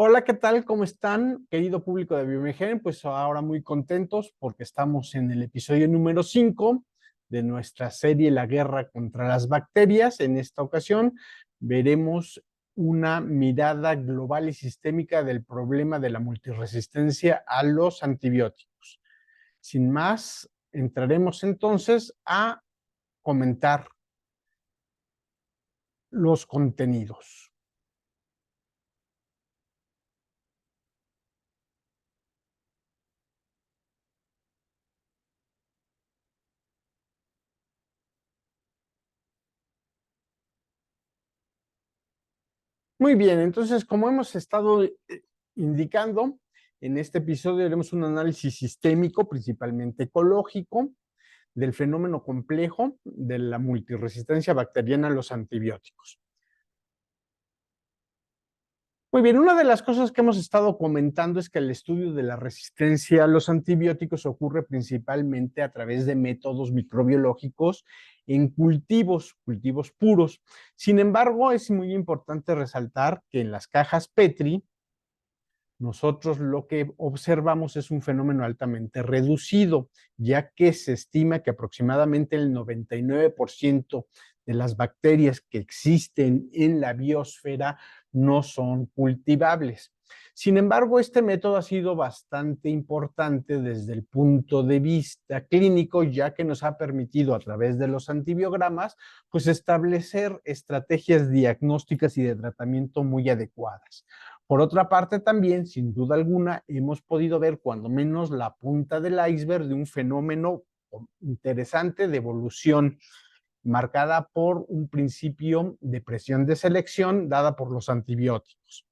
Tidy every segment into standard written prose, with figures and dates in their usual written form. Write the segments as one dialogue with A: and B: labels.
A: Hola, ¿qué tal? ¿Cómo están, querido público de Biomegen? Pues ahora muy contentos porque estamos en el episodio número 5 de nuestra serie La guerra contra las bacterias. En esta ocasión veremos una mirada global y sistémica del problema de la multiresistencia a los antibióticos. Sin más, entraremos entonces a comentar los contenidos. Muy bien, entonces, como hemos estado indicando, en este episodio haremos un análisis sistémico, principalmente ecológico, del fenómeno complejo de la multiresistencia bacteriana a los antibióticos. Muy bien, una de las cosas que hemos estado comentando es que el estudio de la resistencia a los antibióticos ocurre principalmente a través de métodos microbiológicos en cultivos puros. Sin embargo, es muy importante resaltar que en las cajas Petri, nosotros lo que observamos es un fenómeno altamente reducido, ya que se estima que aproximadamente el 99% de las bacterias que existen en la biosfera no son cultivables. Sin embargo, este método ha sido bastante importante desde el punto de vista clínico, ya que nos ha permitido a través de los antibiogramas, pues establecer estrategias diagnósticas y de tratamiento muy adecuadas. Por otra parte, también, sin duda alguna, hemos podido ver cuando menos la punta del iceberg de un fenómeno interesante de evolución marcada por un principio de presión de selección dada por los antibióticos.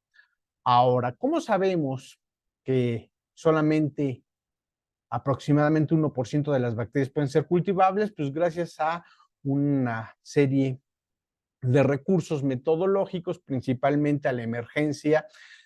A: Ahora, ¿cómo sabemos que solamente aproximadamente 1% de las bacterias pueden ser cultivables? Pues gracias a una serie de recursos metodológicos, principalmente a la emergencia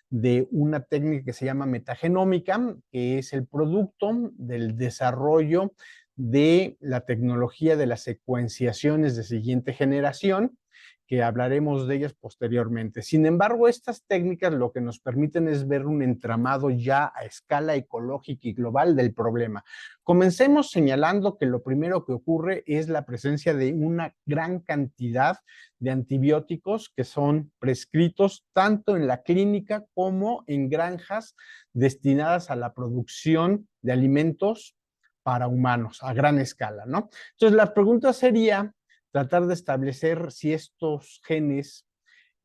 A: de una técnica que se llama metagenómica, que es el producto del desarrollo de la tecnología de las secuenciaciones de siguiente generación, que hablaremos de ellas posteriormente. Sin embargo, estas técnicas lo que nos permiten es ver un entramado ya a escala ecológica y global del problema. Comencemos señalando que lo primero que ocurre es la presencia de una gran cantidad de antibióticos que son prescritos tanto en la clínica como en granjas destinadas a la producción de alimentos para humanos a gran escala, ¿no? Entonces, la pregunta sería tratar de establecer si estos genes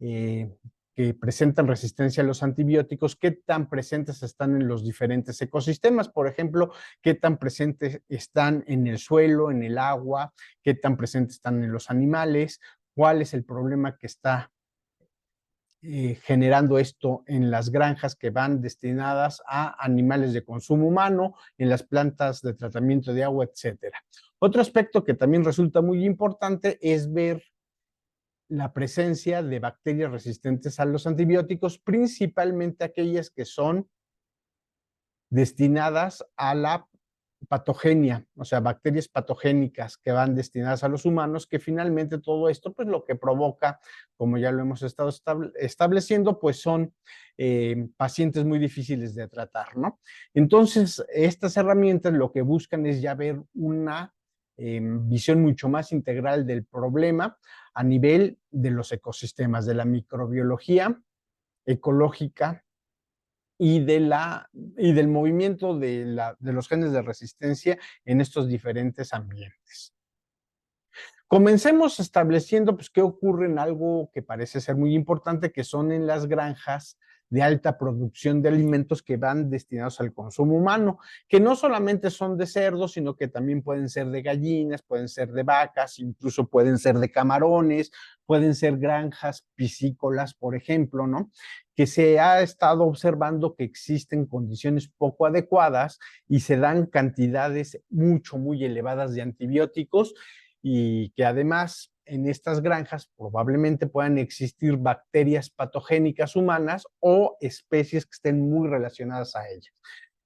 A: eh, que presentan resistencia a los antibióticos, qué tan presentes están en los diferentes ecosistemas, por ejemplo, qué tan presentes están en el suelo, en el agua, qué tan presentes están en los animales, cuál es el problema que está generando esto en las granjas que van destinadas a animales de consumo humano, en las plantas de tratamiento de agua, etcétera. Otro aspecto que también resulta muy importante es ver la presencia de bacterias resistentes a los antibióticos, principalmente aquellas que son destinadas a la patogenia, o sea, bacterias patogénicas que van destinadas a los humanos, que finalmente todo esto, pues lo que provoca, como ya lo hemos estado estableciendo, pues son pacientes muy difíciles de tratar, ¿no? Entonces, estas herramientas lo que buscan es ya ver una visión mucho más integral del problema a nivel de los ecosistemas, de la microbiología ecológica y del movimiento de los genes de resistencia en estos diferentes ambientes. Comencemos estableciendo pues, qué ocurre en algo que parece ser muy importante, que son en las granjas de alta producción de alimentos que van destinados al consumo humano, que no solamente son de cerdos, sino que también pueden ser de gallinas, pueden ser de vacas, incluso pueden ser de camarones, pueden ser granjas piscícolas, por ejemplo, ¿no? Que se ha estado observando que existen condiciones poco adecuadas y se dan cantidades muy elevadas de antibióticos y que además en estas granjas probablemente puedan existir bacterias patogénicas humanas o especies que estén muy relacionadas a ellas.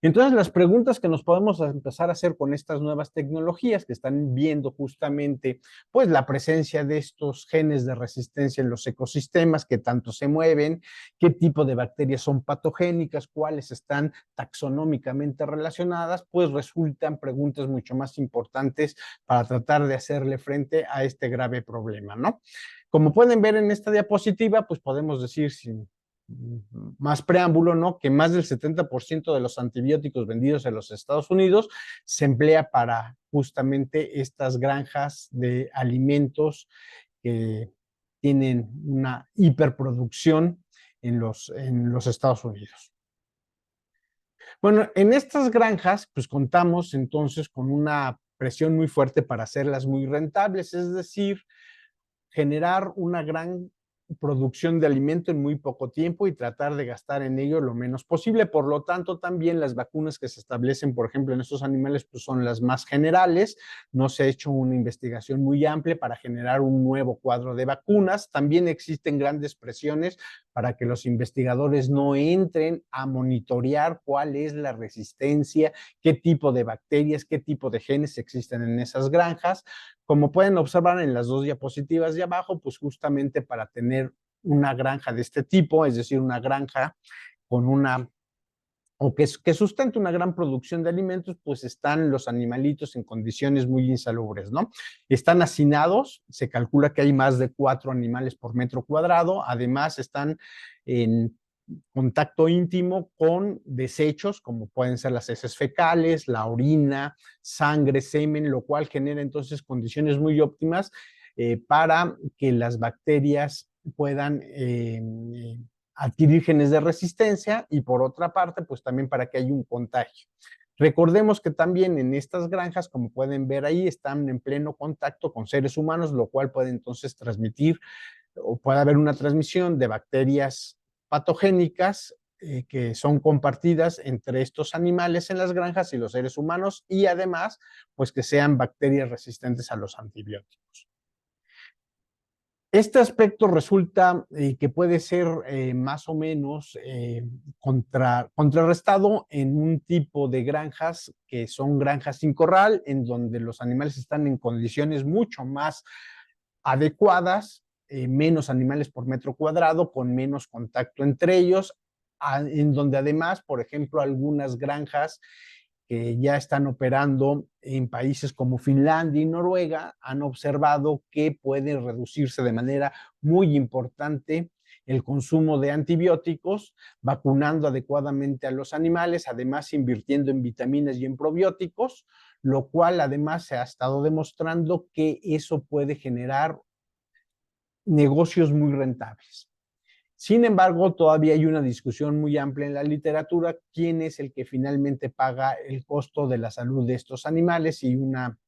A: Entonces, las preguntas que nos podemos empezar a hacer con estas nuevas tecnologías que están viendo justamente, pues, la presencia de estos genes de resistencia en los ecosistemas que tanto se mueven, qué tipo de bacterias son patogénicas, cuáles están taxonómicamente relacionadas, pues resultan preguntas mucho más importantes para tratar de hacerle frente a este grave problema, ¿no? Como pueden ver en esta diapositiva, pues podemos decir sin más preámbulo, ¿no? Que más del 70% de los antibióticos vendidos en los Estados Unidos se emplea para justamente estas granjas de alimentos que tienen una hiperproducción en los Estados Unidos. Bueno, en estas granjas, pues contamos entonces con una presión muy fuerte para hacerlas muy rentables, es decir, generar una gran producción de alimento en muy poco tiempo y tratar de gastar en ello lo menos posible. Por lo tanto, también las vacunas que se establecen, por ejemplo, en estos animales, pues son las más generales. No se ha hecho una investigación muy amplia para generar un nuevo cuadro de vacunas. También existen grandes presiones para que los investigadores no entren a monitorear cuál es la resistencia, qué tipo de bacterias, qué tipo de genes existen en esas granjas. Como pueden observar en las dos diapositivas de abajo, pues justamente para tener una granja de este tipo, es decir, una granja con una o que sustente una gran producción de alimentos, pues están los animalitos en condiciones muy insalubres, ¿no? Están hacinados, se calcula que hay más de 4 animales por metro cuadrado, además están en contacto íntimo con desechos, como pueden ser las heces fecales, la orina, sangre, semen, lo cual genera entonces condiciones muy óptimas para que las bacterias puedan adquirir genes de resistencia y por otra parte, pues también para que haya un contagio. Recordemos que también en estas granjas, como pueden ver ahí, están en pleno contacto con seres humanos, lo cual puede entonces transmitir o puede haber una transmisión de bacterias patogénicas que son compartidas entre estos animales en las granjas y los seres humanos y además, pues que sean bacterias resistentes a los antibióticos. Este aspecto resulta que puede ser más o menos contrarrestado en un tipo de granjas que son granjas sin corral, en donde los animales están en condiciones mucho más adecuadas, menos animales por metro cuadrado, con menos contacto entre ellos, en donde además, por ejemplo, algunas granjas que ya están operando en países como Finlandia y Noruega han observado que puede reducirse de manera muy importante el consumo de antibióticos, vacunando adecuadamente a los animales, además invirtiendo en vitaminas y en probióticos, lo cual además se ha estado demostrando que eso puede generar negocios muy rentables. Sin embargo, todavía hay una discusión muy amplia en la literatura, quién es el que finalmente paga el costo de la salud de estos animales y una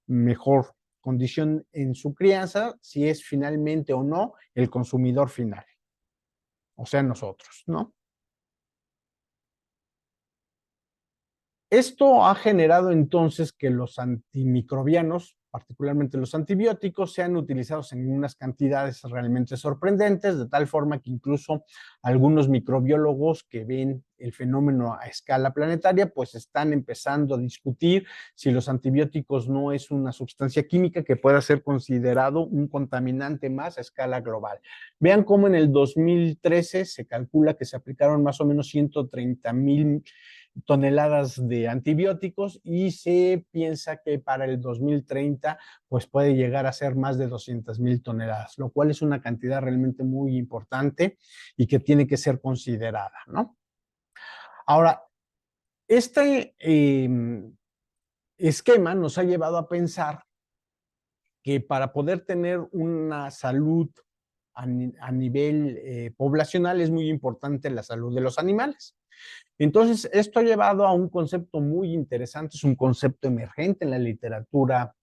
A: mejor condición en su crianza, si es finalmente o no el consumidor final, o sea, nosotros, ¿no? Esto ha generado entonces que los antimicrobianos, particularmente los antibióticos, sean utilizados en unas cantidades realmente sorprendentes, de tal forma que incluso algunos microbiólogos que ven el fenómeno a escala planetaria, pues están empezando a discutir si los antibióticos no es una sustancia química que pueda ser considerado un contaminante más a escala global. Vean cómo en el 2013 se calcula que se aplicaron más o menos 130,000 toneladas de antibióticos y se piensa que para el 2030 pues puede llegar a ser más de 200,000 toneladas, lo cual es una cantidad realmente muy importante y que tiene que ser considerada, ¿no? Ahora, este esquema nos ha llevado a pensar que para poder tener una salud a nivel poblacional es muy importante la salud de los animales. Entonces, esto ha llevado a un concepto muy interesante, es un concepto emergente en la literatura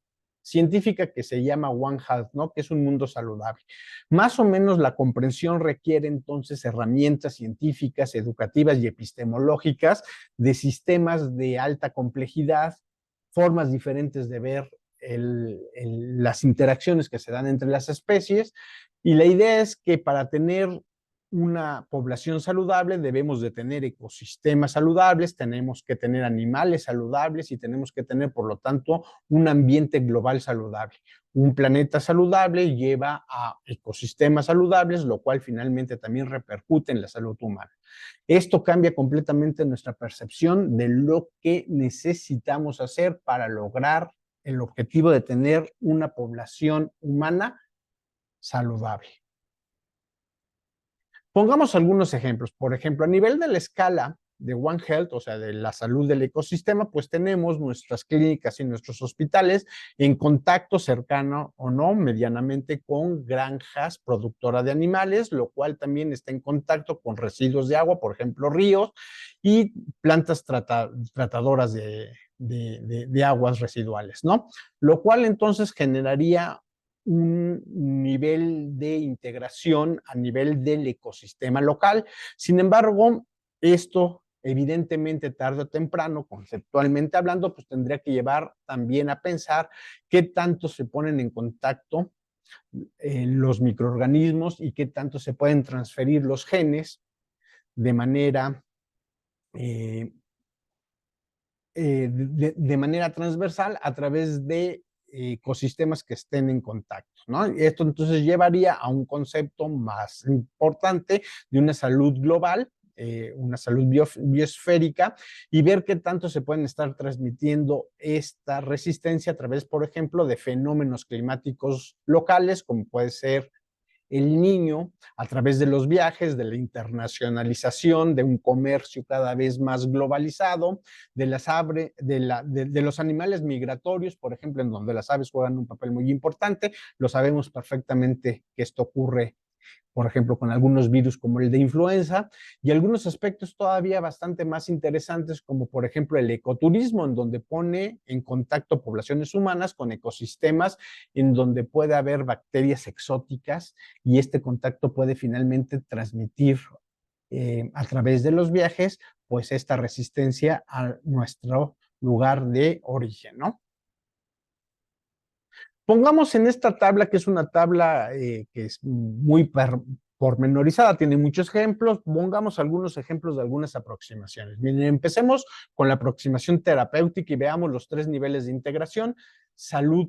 A: científica que se llama One Health, ¿no? Que es un mundo saludable. Más o menos la comprensión requiere entonces herramientas científicas, educativas y epistemológicas de sistemas de alta complejidad, formas diferentes de ver las interacciones que se dan entre las especies. Y la idea es que para tener una población saludable debemos de tener ecosistemas saludables, tenemos que tener animales saludables y tenemos que tener, por lo tanto, un ambiente global saludable. Un planeta saludable lleva a ecosistemas saludables, lo cual finalmente también repercute en la salud humana. Esto cambia completamente nuestra percepción de lo que necesitamos hacer para lograr el objetivo de tener una población humana saludable. Pongamos algunos ejemplos. Por ejemplo, a nivel de la escala de One Health, o sea, de la salud del ecosistema, pues tenemos nuestras clínicas y nuestros hospitales en contacto cercano o no, medianamente con granjas productoras de animales, lo cual también está en contacto con residuos de agua, por ejemplo, ríos y plantas tratadoras de aguas residuales, ¿no? Lo cual entonces generaría un nivel de integración a nivel del ecosistema local. Sin embargo, esto evidentemente tarde o temprano, conceptualmente hablando, pues tendría que llevar también a pensar qué tanto se ponen en contacto los microorganismos y qué tanto se pueden transferir los genes de manera de manera transversal a través de ecosistemas que estén en contacto, ¿no? Esto entonces llevaría a un concepto más importante de una salud global, una salud biosférica, y ver qué tanto se pueden estar transmitiendo esta resistencia a través, por ejemplo, de fenómenos climáticos locales, como puede ser el niño, a través de los viajes, de la internacionalización, de un comercio cada vez más globalizado, de los animales migratorios, por ejemplo, en donde las aves juegan un papel muy importante. Lo sabemos perfectamente que esto ocurre, por ejemplo, con algunos virus como el de influenza, y algunos aspectos todavía bastante más interesantes, como por ejemplo el ecoturismo, en donde pone en contacto poblaciones humanas con ecosistemas, en donde puede haber bacterias exóticas, y este contacto puede finalmente transmitir a través de los viajes, pues esta resistencia a nuestro lugar de origen, ¿no? Pongamos en esta tabla, que es una tabla que es muy pormenorizada, tiene muchos ejemplos, pongamos algunos ejemplos de algunas aproximaciones. Miren, empecemos con la aproximación terapéutica y veamos los tres niveles de integración: salud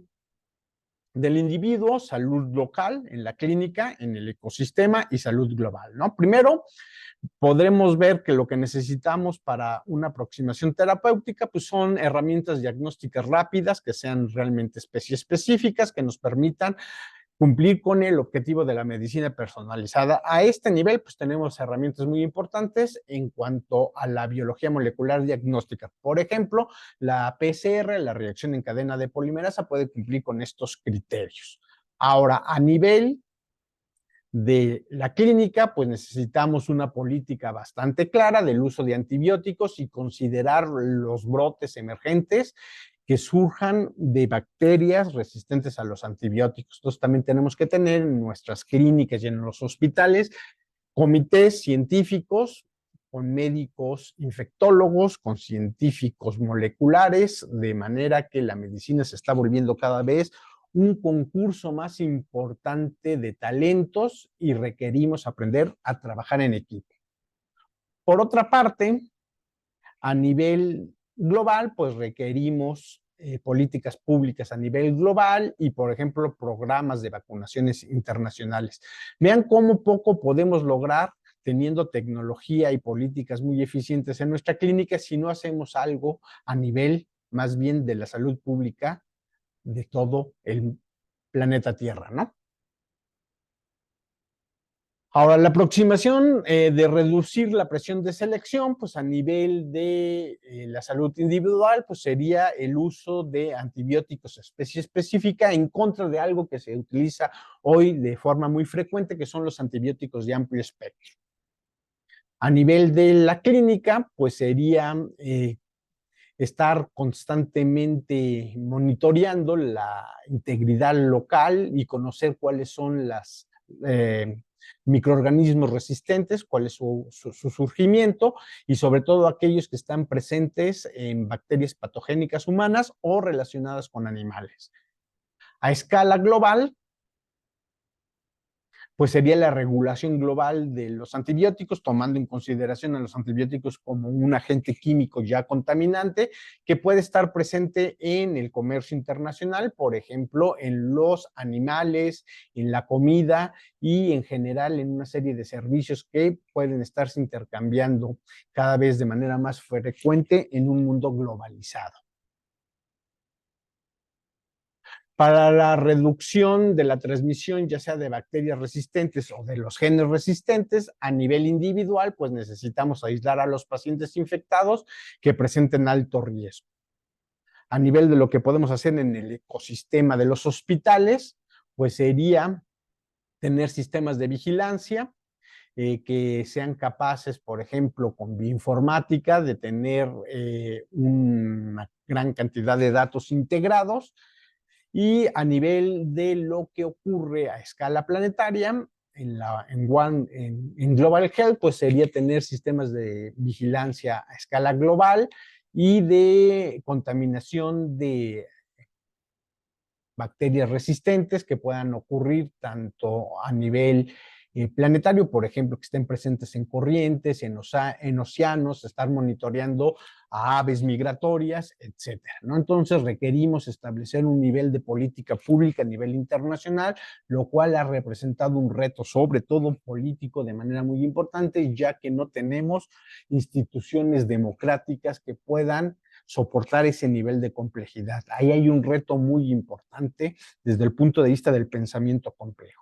A: del individuo, salud local en la clínica, en el ecosistema y salud global, ¿no? Primero, podremos ver que lo que necesitamos para una aproximación terapéutica pues son herramientas diagnósticas rápidas que sean realmente específicas, que nos permitan cumplir con el objetivo de la medicina personalizada. A este nivel, pues tenemos herramientas muy importantes en cuanto a la biología molecular diagnóstica. Por ejemplo, la PCR, la reacción en cadena de polimerasa, puede cumplir con estos criterios. Ahora, a nivel de la clínica, pues necesitamos una política bastante clara del uso de antibióticos y considerar los brotes emergentes que surjan de bacterias resistentes a los antibióticos. Entonces también tenemos que tener en nuestras clínicas y en los hospitales comités científicos con médicos infectólogos, con científicos moleculares, de manera que la medicina se está volviendo cada vez un concurso más importante de talentos y requerimos aprender a trabajar en equipo. Por otra parte, a nivel global, pues requerimos políticas públicas a nivel global y, por ejemplo, programas de vacunaciones internacionales. Vean cómo poco podemos lograr teniendo tecnología y políticas muy eficientes en nuestra clínica si no hacemos algo a nivel más bien de la salud pública de todo el planeta Tierra, ¿no? Ahora, la aproximación de reducir la presión de selección, pues a nivel de la salud individual, pues sería el uso de antibióticos especie específica en contra de algo que se utiliza hoy de forma muy frecuente, que son los antibióticos de amplio espectro. A nivel de la clínica, pues sería estar constantemente monitoreando la integridad local y conocer cuáles son las microorganismos resistentes, cuál es su surgimiento y sobre todo aquellos que están presentes en bacterias patogénicas humanas o relacionadas con animales. A escala global, pues sería la regulación global de los antibióticos, tomando en consideración a los antibióticos como un agente químico ya contaminante que puede estar presente en el comercio internacional, por ejemplo, en los animales, en la comida y en general en una serie de servicios que pueden estarse intercambiando cada vez de manera más frecuente en un mundo globalizado. Para la reducción de la transmisión, ya sea de bacterias resistentes o de los genes resistentes, a nivel individual, pues necesitamos aislar a los pacientes infectados que presenten alto riesgo. A nivel de lo que podemos hacer en el ecosistema de los hospitales, pues sería tener sistemas de vigilancia que sean capaces, por ejemplo, con bioinformática, de tener una gran cantidad de datos integrados. Y a nivel de lo que ocurre a escala planetaria, en Global Health, pues sería tener sistemas de vigilancia a escala global y de contaminación de bacterias resistentes que puedan ocurrir tanto a nivel planetario, por ejemplo, que estén presentes en corrientes, en océanos, estar monitoreando a aves migratorias, etcétera, ¿no? Entonces requerimos establecer un nivel de política pública a nivel internacional, lo cual ha representado un reto, sobre todo político, de manera muy importante, ya que no tenemos instituciones democráticas que puedan soportar ese nivel de complejidad. Ahí hay un reto muy importante desde el punto de vista del pensamiento complejo.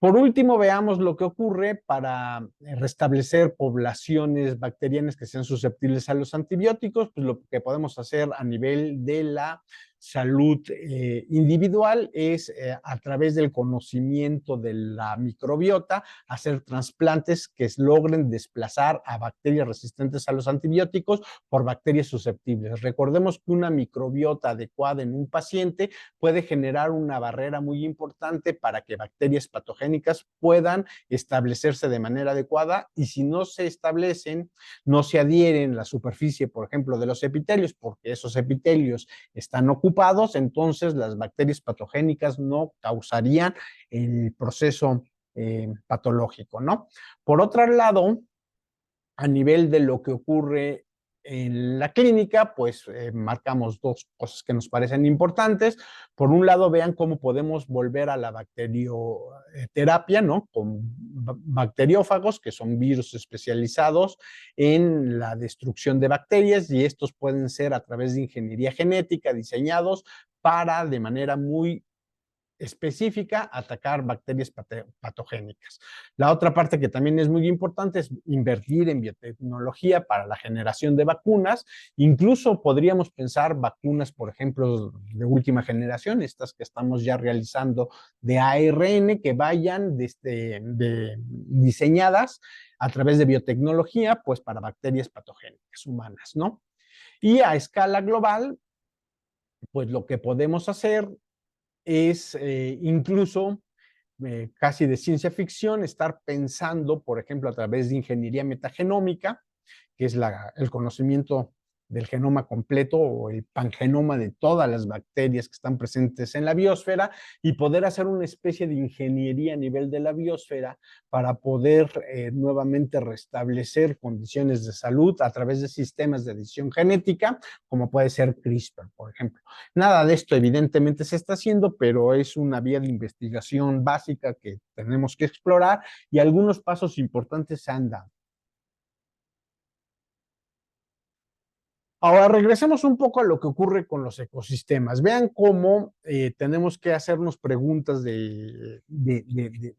A: Por último, veamos lo que ocurre para restablecer poblaciones bacterianas que sean susceptibles a los antibióticos. Pues lo que podemos hacer a nivel de la salud individual es a través del conocimiento de la microbiota, hacer trasplantes que logren desplazar a bacterias resistentes a los antibióticos por bacterias susceptibles. Recordemos que una microbiota adecuada en un paciente puede generar una barrera muy importante para que bacterias patogénicas puedan establecerse de manera adecuada, y si no se establecen, no se adhieren a la superficie, por ejemplo, de los epitelios, porque esos epitelios están ocupados, entonces las bacterias patogénicas no causarían el proceso patológico, ¿no? Por otro lado, a nivel de lo que ocurre en la clínica, pues marcamos dos cosas que nos parecen importantes. Por un lado, vean cómo podemos volver a la bacterioterapia, ¿no? Con bacteriófagos, que son virus especializados en la destrucción de bacterias, y estos pueden ser a través de ingeniería genética diseñados para, de manera muy específica, atacar bacterias patogénicas. La otra parte que también es muy importante es invertir en biotecnología para la generación de vacunas. Incluso podríamos pensar vacunas, por ejemplo, de última generación, estas que estamos ya realizando de ARN, que vayan diseñadas a través de biotecnología, pues para bacterias patogénicas humanas, ¿no? Y a escala global, pues lo que podemos hacer es incluso casi de ciencia ficción estar pensando, por ejemplo, a través de ingeniería metagenómica, que es el conocimiento del genoma completo o el pangenoma de todas las bacterias que están presentes en la biosfera, y poder hacer una especie de ingeniería a nivel de la biosfera para poder nuevamente restablecer condiciones de salud a través de sistemas de edición genética, como puede ser CRISPR, por ejemplo. Nada de esto evidentemente se está haciendo, pero es una vía de investigación básica que tenemos que explorar, y algunos pasos importantes se han dado. Ahora regresemos un poco a lo que ocurre con los ecosistemas. Vean cómo tenemos que hacernos preguntas de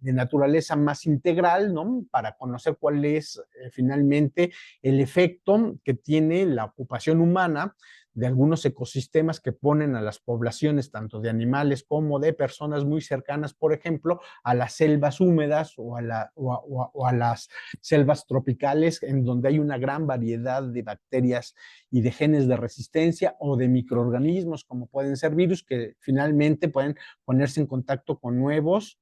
A: naturaleza más integral, ¿no? Para conocer cuál es finalmente el efecto que tiene la ocupación humana de algunos ecosistemas que ponen a las poblaciones, tanto de animales como de personas muy cercanas, por ejemplo, a las selvas húmedas o a las selvas tropicales, en donde hay una gran variedad de bacterias y de genes de resistencia o de microorganismos, como pueden ser virus, que finalmente pueden ponerse en contacto con nuevos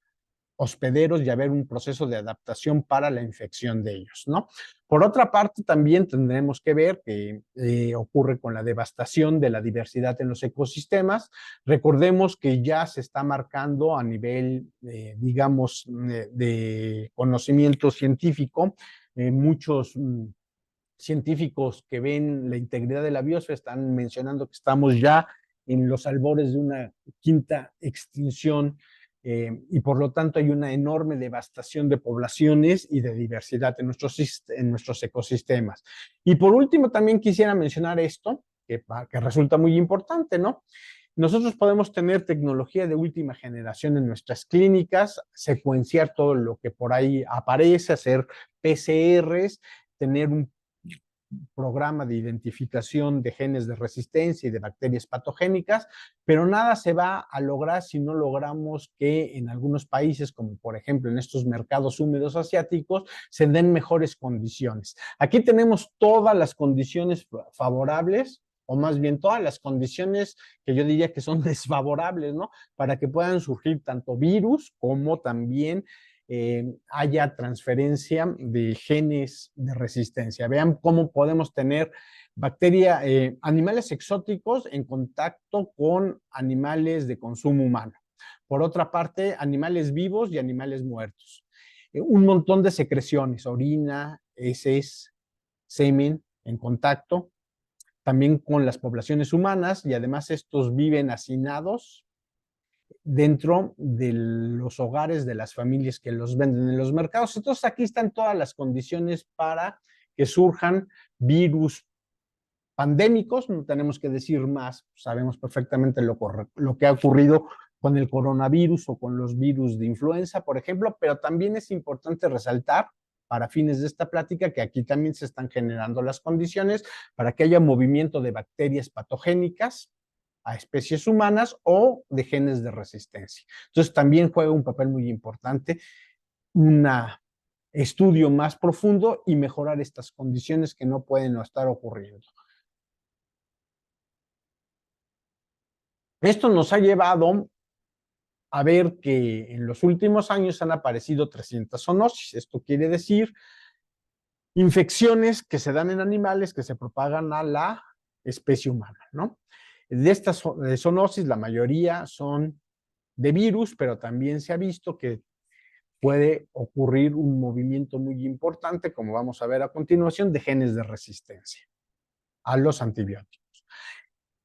A: hospederos y haber un proceso de adaptación para la infección de ellos, ¿no? Por otra parte, también tendremos que ver qué ocurre con la devastación de la diversidad en los ecosistemas. Recordemos que ya se está marcando a nivel, digamos, de conocimiento científico, muchos científicos que ven la integridad de la biosfera están mencionando que estamos ya en los albores de una quinta extinción y por lo tanto hay una enorme devastación de poblaciones y de diversidad en nuestros ecosistemas. Y por último, también quisiera mencionar esto, que resulta muy importante, ¿no? Nosotros podemos tener tecnología de última generación en nuestras clínicas, secuenciar todo lo que por ahí aparece, hacer PCRs, tener un programa de identificación de genes de resistencia y de bacterias patogénicas, pero nada se va a lograr si no logramos que en algunos países, como por ejemplo en estos mercados húmedos asiáticos, se den mejores condiciones. Aquí tenemos todas las condiciones favorables, o más bien todas las condiciones que yo diría que son desfavorables, ¿no? Para que puedan surgir tanto virus como también haya transferencia de genes de resistencia. Vean cómo podemos tener animales exóticos en contacto con animales de consumo humano. Por otra parte, animales vivos y animales muertos. Un montón de secreciones, orina, heces, semen en contacto, también con las poblaciones humanas y además estos viven hacinados dentro de los hogares de las familias que los venden en los mercados. Entonces aquí están todas las condiciones para que surjan virus pandémicos, no tenemos que decir más, sabemos perfectamente lo que ha ocurrido con el coronavirus o con los virus de influenza, por ejemplo, pero también es importante resaltar para fines de esta plática que aquí también se están generando las condiciones para que haya movimiento de bacterias patogénicas a especies humanas o de genes de resistencia. Entonces también juega un papel muy importante un estudio más profundo y mejorar estas condiciones que no pueden no estar ocurriendo. Esto nos ha llevado a ver que en los últimos años han aparecido 300 zoonosis. Esto quiere decir infecciones que se dan en animales que se propagan a la especie humana, ¿no? De estas zoonosis, la mayoría son de virus, pero también se ha visto que puede ocurrir un movimiento muy importante, como vamos a ver a continuación, de genes de resistencia a los antibióticos.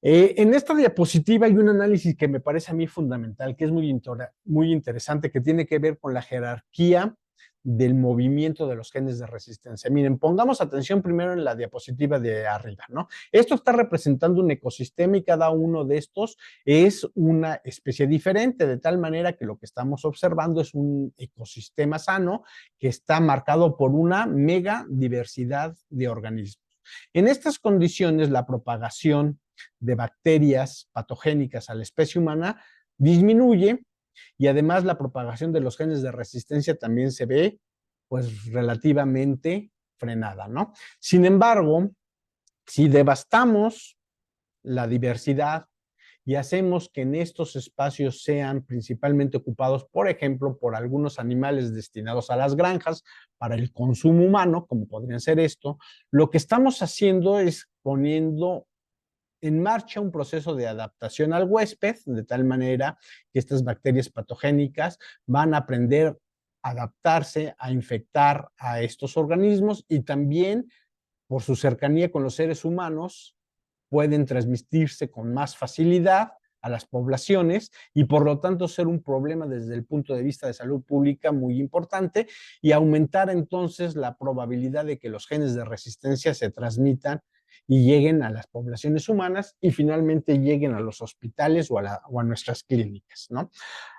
A: En esta diapositiva hay un análisis que me parece a mí fundamental, que es muy interesante, que tiene que ver con la jerarquía del movimiento de los genes de resistencia. Miren, pongamos atención primero en la diapositiva de arriba, ¿no? Esto está representando un ecosistema y cada uno de estos es una especie diferente, de tal manera que lo que estamos observando es un ecosistema sano que está marcado por una mega diversidad de organismos. En estas condiciones, la propagación de bacterias patogénicas a la especie humana disminuye y además la propagación de los genes de resistencia también se ve pues relativamente frenada, ¿no? Sin embargo, si devastamos la diversidad y hacemos que en estos espacios sean principalmente ocupados, por ejemplo, por algunos animales destinados a las granjas para el consumo humano, como podrían ser esto, lo que estamos haciendo es poniendo en marcha un proceso de adaptación al huésped, de tal manera que estas bacterias patogénicas van a aprender a adaptarse, a infectar a estos organismos y también por su cercanía con los seres humanos pueden transmitirse con más facilidad a las poblaciones y por lo tanto ser un problema desde el punto de vista de salud pública muy importante y aumentar entonces la probabilidad de que los genes de resistencia se transmitan y lleguen a las poblaciones humanas y finalmente lleguen a los hospitales o a nuestras clínicas, ¿no?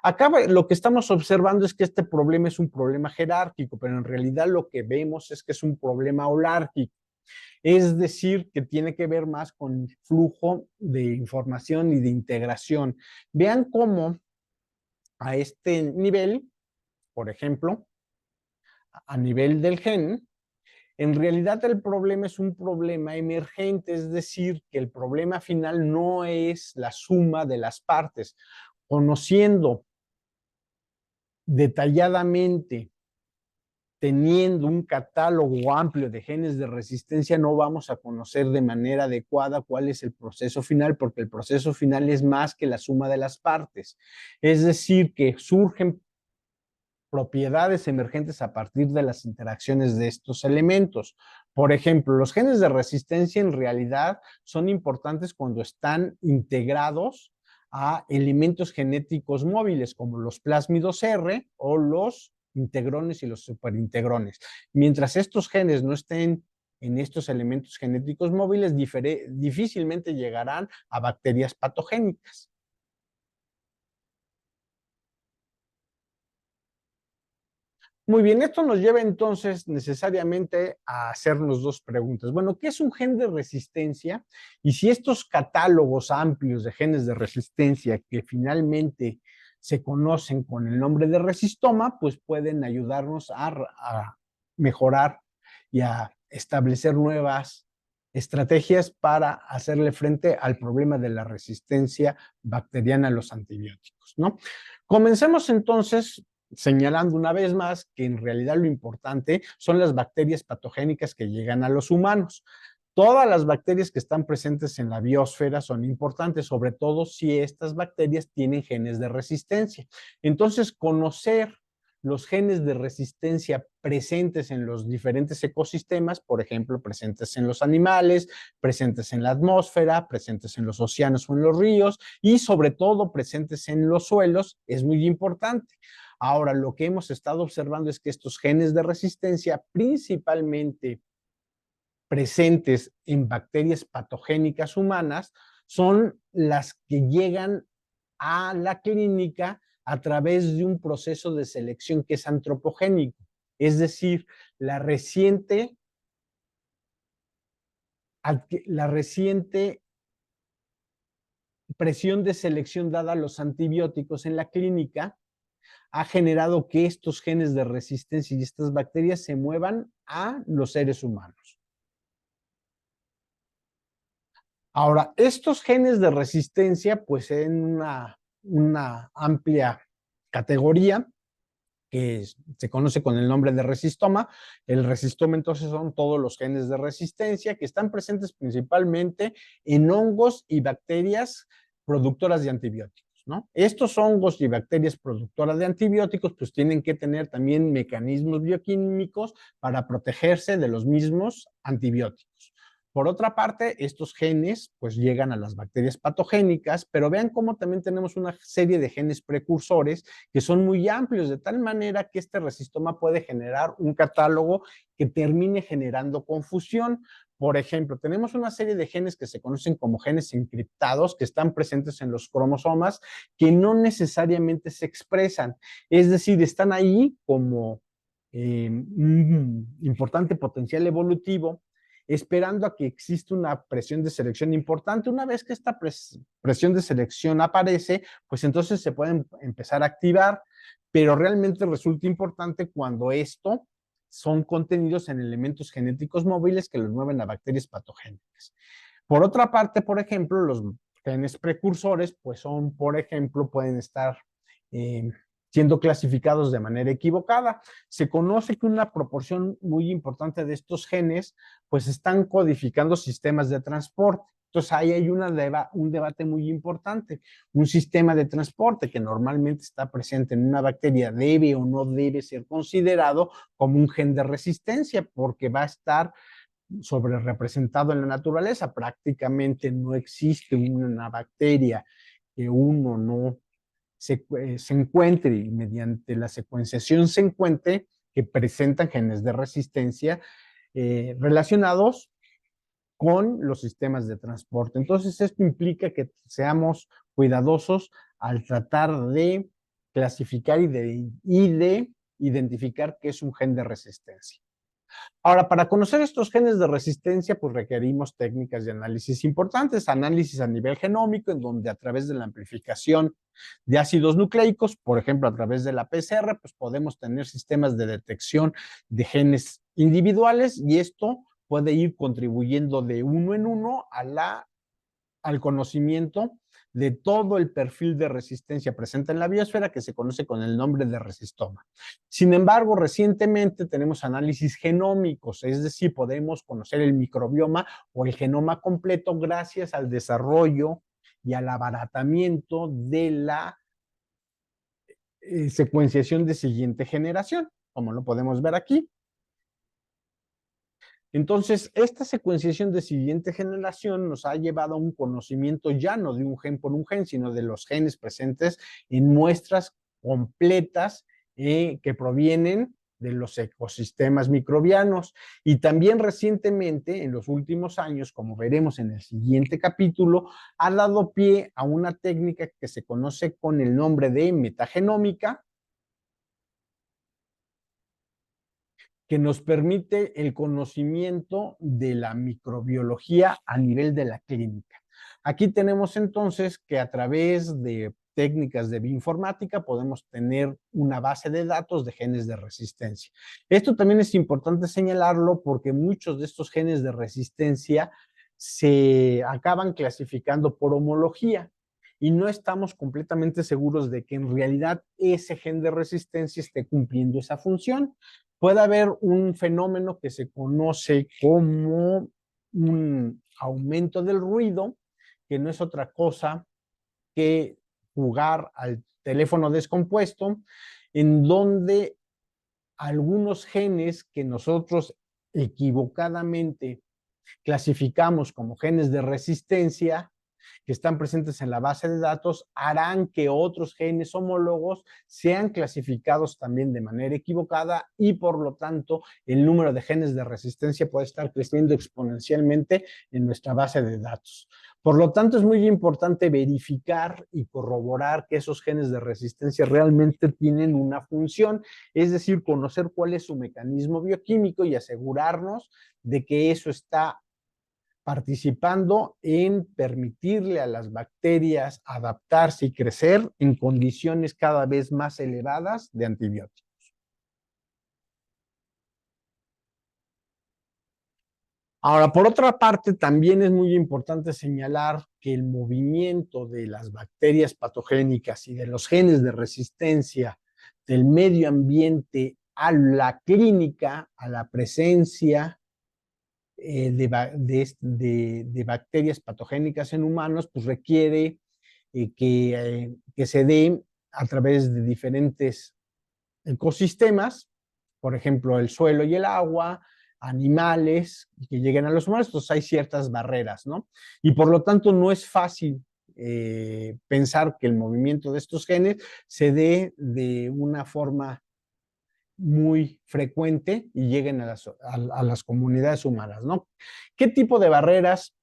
A: Acá lo que estamos observando es que este problema es un problema jerárquico, pero en realidad lo que vemos es que es un problema holárquico. Es decir, que tiene que ver más con flujo de información y de integración. Vean cómo a este nivel, por ejemplo, a nivel del gen, en realidad el problema es un problema emergente, es decir, que el problema final no es la suma de las partes. Conociendo detalladamente teniendo un catálogo amplio de genes de resistencia, no vamos a conocer de manera adecuada cuál es el proceso final, porque el proceso final es más que la suma de las partes. Es decir, que surgen propiedades emergentes a partir de las interacciones de estos elementos. Por ejemplo, los genes de resistencia en realidad son importantes cuando están integrados a elementos genéticos móviles como los plásmidos R o los integrones y los superintegrones. Mientras estos genes no estén en estos elementos genéticos móviles, difícilmente llegarán a bacterias patogénicas. Muy bien, esto nos lleva entonces necesariamente a hacernos dos preguntas. Bueno, ¿qué es un gen de resistencia? Y si estos catálogos amplios de genes de resistencia que finalmente se conocen con el nombre de resistoma, pues pueden ayudarnos a mejorar y a establecer nuevas estrategias para hacerle frente al problema de la resistencia bacteriana a los antibióticos, ¿no? Comencemos entonces señalando una vez más que en realidad lo importante son las bacterias patogénicas que llegan a los humanos. Todas las bacterias que están presentes en la biosfera son importantes, sobre todo si estas bacterias tienen genes de resistencia. Entonces, conocer los genes de resistencia presentes en los diferentes ecosistemas, por ejemplo, presentes en los animales, presentes en la atmósfera, presentes en los océanos o en los ríos y sobre todo presentes en los suelos, es muy importante. Ahora, lo que hemos estado observando es que estos genes de resistencia, principalmente presentes en bacterias patogénicas humanas, son las que llegan a la clínica a través de un proceso de selección que es antropogénico. Es decir, la reciente, la reciente presión de selección dada a los antibióticos en la clínica ha generado que estos genes de resistencia y estas bacterias se muevan a los seres humanos. Ahora, estos genes de resistencia, pues en una amplia categoría que se conoce con el nombre de resistoma. El resistoma entonces son todos los genes de resistencia que están presentes principalmente en hongos y bacterias productoras de antibióticos, ¿no? Estos hongos y bacterias productoras de antibióticos pues tienen que tener también mecanismos bioquímicos para protegerse de los mismos antibióticos. Por otra parte, estos genes pues llegan a las bacterias patogénicas, pero vean cómo también tenemos una serie de genes precursores que son muy amplios, de tal manera que este resistoma puede generar un catálogo que termine generando confusión. Por ejemplo, tenemos una serie de genes que se conocen como genes encriptados, que están presentes en los cromosomas, que no necesariamente se expresan. Es decir, están ahí como un importante potencial evolutivo, esperando a que exista una presión de selección importante. Una vez que esta presión de selección aparece, pues entonces se pueden empezar a activar, pero realmente resulta importante cuando esto son contenidos en elementos genéticos móviles que los mueven a bacterias patogénicas. Por otra parte, por ejemplo, los genes precursores, pues son, por ejemplo, pueden estar siendo clasificados de manera equivocada. Se conoce que una proporción muy importante de estos genes, pues están codificando sistemas de transporte. Entonces ahí hay un debate muy importante. Un sistema de transporte que normalmente está presente en una bacteria debe o no debe ser considerado como un gen de resistencia porque va a estar sobre representado en la naturaleza. Prácticamente no existe una bacteria que uno no se encuentre y mediante la secuenciación se encuentre que presentan genes de resistencia relacionados con los sistemas de transporte. Entonces, esto implica que seamos cuidadosos al tratar de clasificar y de identificar qué es un gen de resistencia. Ahora, para conocer estos genes de resistencia, pues requerimos técnicas de análisis importantes, análisis a nivel genómico, en donde a través de la amplificación de ácidos nucleicos, por ejemplo, a través de la PCR, pues podemos tener sistemas de detección de genes individuales y esto puede ir contribuyendo de uno en uno al conocimiento de todo el perfil de resistencia presente en la biosfera, que se conoce con el nombre de resistoma. Sin embargo, recientemente tenemos análisis genómicos, es decir, podemos conocer el microbioma o el genoma completo gracias al desarrollo y al abaratamiento de la secuenciación de siguiente generación, como lo podemos ver aquí. Entonces, esta secuenciación de siguiente generación nos ha llevado a un conocimiento ya no de un gen por un gen, sino de los genes presentes en muestras completas que provienen de los ecosistemas microbianos. Y también recientemente, en los últimos años, como veremos en el siguiente capítulo, ha dado pie a una técnica que se conoce con el nombre de metagenómica, que nos permite el conocimiento de la microbiología a nivel de la clínica. Aquí tenemos entonces que a través de técnicas de bioinformática podemos tener una base de datos de genes de resistencia. Esto también es importante señalarlo porque muchos de estos genes de resistencia se acaban clasificando por homología y no estamos completamente seguros de que en realidad ese gen de resistencia esté cumpliendo esa función. Puede haber un fenómeno que se conoce como un aumento del ruido, que no es otra cosa que jugar al teléfono descompuesto, en donde algunos genes que nosotros equivocadamente clasificamos como genes de resistencia, que están presentes en la base de datos, harán que otros genes homólogos sean clasificados también de manera equivocada y por lo tanto el número de genes de resistencia puede estar creciendo exponencialmente en nuestra base de datos. Por lo tanto, es muy importante verificar y corroborar que esos genes de resistencia realmente tienen una función, es decir, conocer cuál es su mecanismo bioquímico y asegurarnos de que eso está participando en permitirle a las bacterias adaptarse y crecer en condiciones cada vez más elevadas de antibióticos. Ahora, por otra parte, también es muy importante señalar que el movimiento de las bacterias patogénicas y de los genes de resistencia del medio ambiente a la clínica, a la presencia de bacterias patogénicas en humanos, pues requiere que se dé a través de diferentes ecosistemas, por ejemplo, el suelo y el agua, animales que lleguen a los humanos, entonces hay ciertas barreras, ¿no? Y por lo tanto no es fácil pensar que el movimiento de estos genes se dé de una forma muy frecuente y lleguen a las comunidades humanas, ¿no? ¿Qué tipo de barreras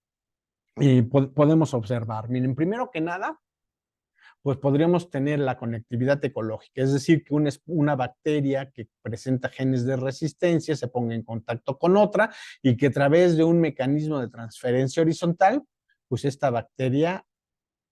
A: podemos observar? Miren, primero que nada, pues podríamos tener la conectividad ecológica, es decir, que una bacteria que presenta genes de resistencia se ponga en contacto con otra y que a través de un mecanismo de transferencia horizontal, pues esta bacteria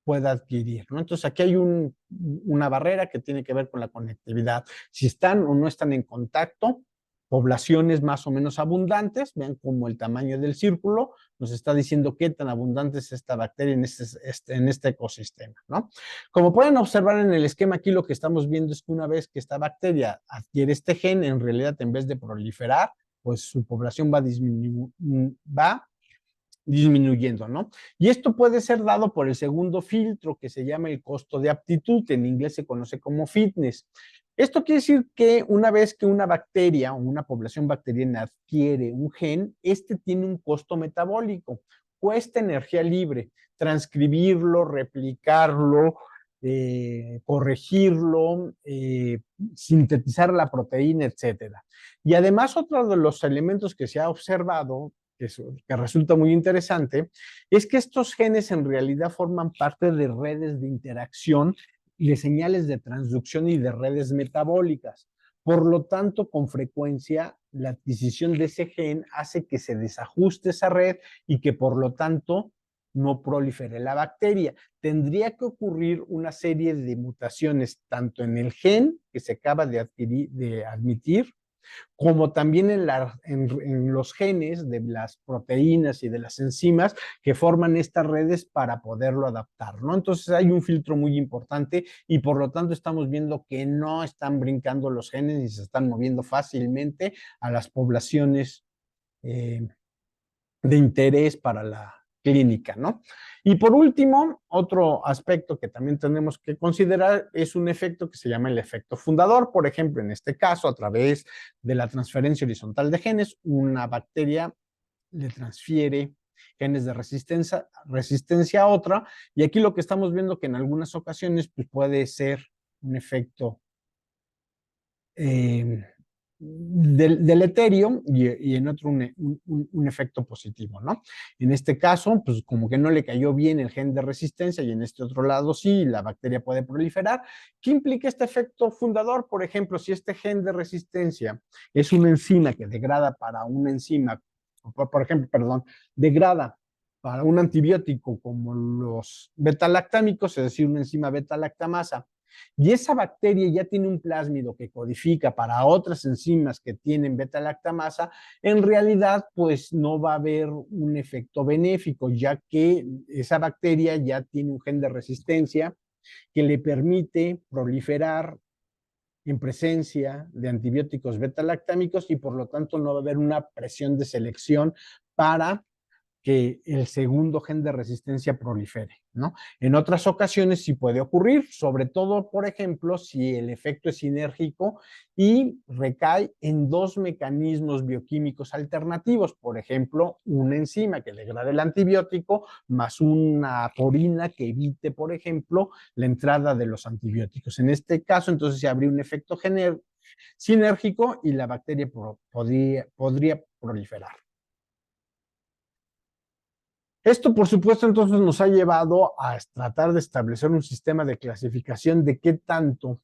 A: pueda adquirir, ¿no? Entonces aquí hay una barrera que tiene que ver con la conectividad. Si están o no están en contacto, poblaciones más o menos abundantes, vean como el tamaño del círculo nos está diciendo qué tan abundante es esta bacteria en este ecosistema, ¿no? Como pueden observar en el esquema aquí, lo que estamos viendo es que una vez que esta bacteria adquiere este gen, en realidad en vez de proliferar, pues su población va disminuyendo, ¿no? Y esto puede ser dado por el segundo filtro que se llama el costo de aptitud, que en inglés se conoce como fitness. Esto quiere decir que una vez que una bacteria o una población bacteriana adquiere un gen, este tiene un costo metabólico, cuesta energía libre, transcribirlo, replicarlo, corregirlo, sintetizar la proteína, etcétera. Y además, otro de los elementos que se ha observado que resulta muy interesante, es que estos genes en realidad forman parte de redes de interacción y de señales de transducción y de redes metabólicas. Por lo tanto, con frecuencia, la adquisición de ese gen hace que se desajuste esa red y que por lo tanto no prolifere la bacteria. Tendría que ocurrir una serie de mutaciones tanto en el gen que se acaba de admitir como también en los genes de las proteínas y de las enzimas que forman estas redes para poderlo adaptar, ¿no? Entonces hay un filtro muy importante y por lo tanto estamos viendo que no están brincando los genes y se están moviendo fácilmente a las poblaciones eh, de interés para la clínica, ¿no? Y por último, otro aspecto que también tenemos que considerar es un efecto que se llama el efecto fundador. Por ejemplo, en este caso, a través de la transferencia horizontal de genes, una bacteria le transfiere genes de resistencia a otra, y aquí lo que estamos viendo que en algunas ocasiones pues, puede ser un efecto eh, del etéreo y en otro un efecto positivo, ¿no? En este caso, pues como que no le cayó bien el gen de resistencia y en este otro lado sí, la bacteria puede proliferar. ¿Qué implica este efecto fundador? Por ejemplo, si este gen de resistencia es una enzima que degrada para una enzima, por ejemplo, perdón, degrada para un antibiótico como los beta-lactámicos, es decir, una enzima beta-lactamasa, y esa bacteria ya tiene un plásmido que codifica para otras enzimas que tienen beta-lactamasa, en realidad pues no va a haber un efecto benéfico, ya que esa bacteria ya tiene un gen de resistencia que le permite proliferar en presencia de antibióticos beta-lactámicos y por lo tanto no va a haber una presión de selección para que el segundo gen de resistencia prolifere, ¿no? En otras ocasiones sí puede ocurrir, sobre todo, por ejemplo, si el efecto es sinérgico y recae en dos mecanismos bioquímicos alternativos, por ejemplo, una enzima que degrade el antibiótico más una porina que evite, por ejemplo, la entrada de los antibióticos. En este caso, entonces, se habría un efecto sinérgico y la bacteria podría proliferar. Esto, por supuesto, entonces nos ha llevado a tratar de establecer un sistema de clasificación de qué tanto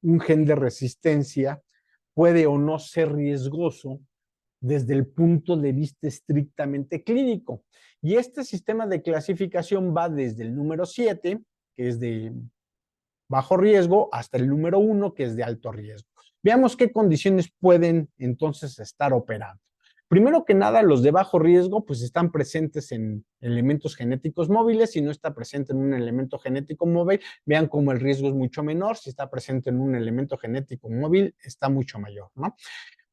A: un gen de resistencia puede o no ser riesgoso desde el punto de vista estrictamente clínico. Y este sistema de clasificación va desde el número 7, que es de bajo riesgo, hasta el número 1, que es de alto riesgo. Veamos qué condiciones pueden entonces estar operando. Primero que nada, los de bajo riesgo pues están presentes en elementos genéticos móviles. Si no está presente en un elemento genético móvil, vean cómo el riesgo es mucho menor. Si está presente en un elemento genético móvil, está mucho mayor, ¿no?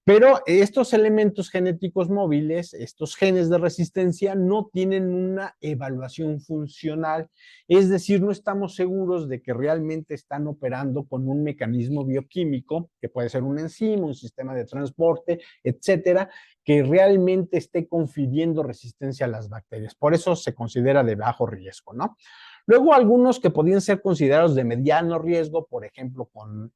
A: Pero estos elementos genéticos móviles, estos genes de resistencia, no tienen una evaluación funcional, es decir, no estamos seguros de que realmente están operando con un mecanismo bioquímico, que puede ser una enzima, un sistema de transporte, etcétera, que realmente esté confiriendo resistencia a las bacterias. Por eso se considera de bajo riesgo, ¿no? Luego, algunos que podrían ser considerados de mediano riesgo, por ejemplo, con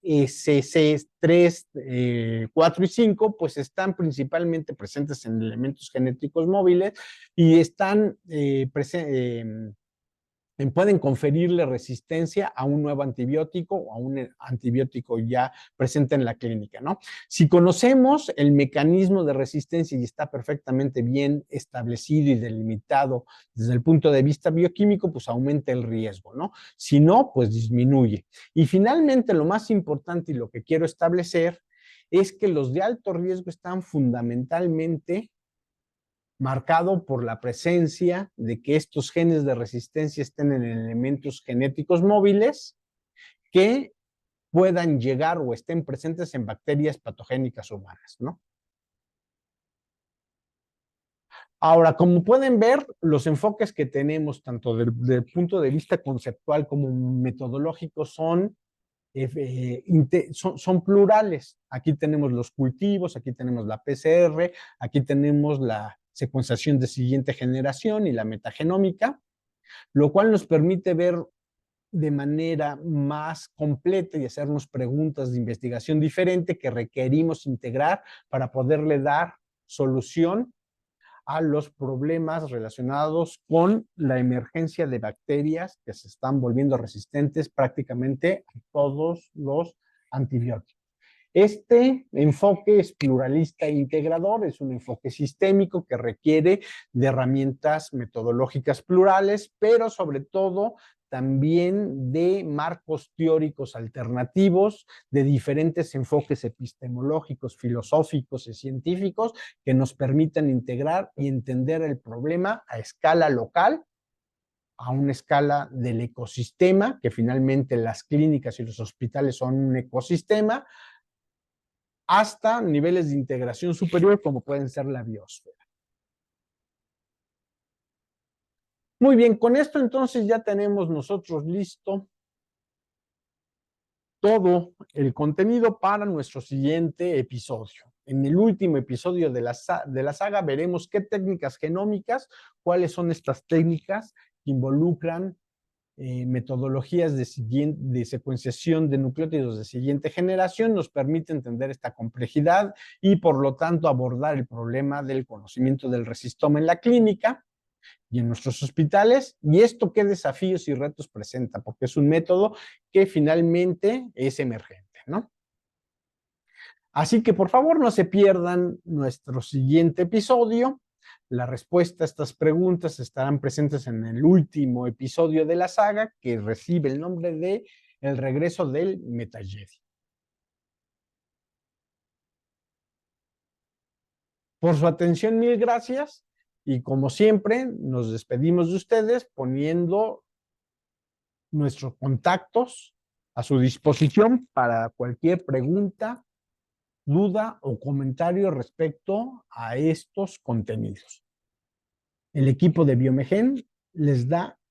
A: SC3, 4 y 5, pues están principalmente presentes en elementos genéticos móviles y están pueden conferirle resistencia a un nuevo antibiótico o a un antibiótico ya presente en la clínica, ¿no? Si conocemos el mecanismo de resistencia y está perfectamente bien establecido y delimitado desde el punto de vista bioquímico, pues aumenta el riesgo, ¿no? Si no, pues disminuye. Y finalmente, lo más importante y lo que quiero establecer es que los de alto riesgo están fundamentalmente marcado por la presencia de que estos genes de resistencia estén en elementos genéticos móviles que puedan llegar o estén presentes en bacterias patogénicas humanas, ¿no? Ahora, como pueden ver, los enfoques que tenemos, tanto del punto de vista conceptual como metodológico, son plurales. Aquí tenemos los cultivos, aquí tenemos la PCR, aquí tenemos la secuenciación de siguiente generación y la metagenómica, lo cual nos permite ver de manera más completa y hacernos preguntas de investigación diferente que requerimos integrar para poderle dar solución a los problemas relacionados con la emergencia de bacterias que se están volviendo resistentes prácticamente a todos los antibióticos. Este enfoque es pluralista e integrador, es un enfoque sistémico que requiere de herramientas metodológicas plurales, pero sobre todo también de marcos teóricos alternativos, de diferentes enfoques epistemológicos, filosóficos y científicos que nos permitan integrar y entender el problema a escala local, a una escala del ecosistema, que finalmente las clínicas y los hospitales son un ecosistema, hasta niveles de integración superior como pueden ser la biosfera. Muy bien, con esto entonces ya tenemos nosotros listo todo el contenido para nuestro siguiente episodio. En el último episodio de la saga veremos qué técnicas genómicas, cuáles son estas técnicas que involucran metodologías de secuenciación de nucleótidos de siguiente generación, nos permite entender esta complejidad y por lo tanto abordar el problema del conocimiento del resistoma en la clínica y en nuestros hospitales, y esto qué desafíos y retos presenta, porque es un método que finalmente es emergente, ¿no? Así que por favor no se pierdan nuestro siguiente episodio. La respuesta a estas preguntas estarán presentes en el último episodio de la saga, que recibe el nombre de El regreso del Metayedi. Por su atención, mil gracias. Y como siempre, nos despedimos de ustedes poniendo nuestros contactos a su disposición para cualquier pregunta, duda o comentario respecto a estos contenidos. El equipo de Biomegen les da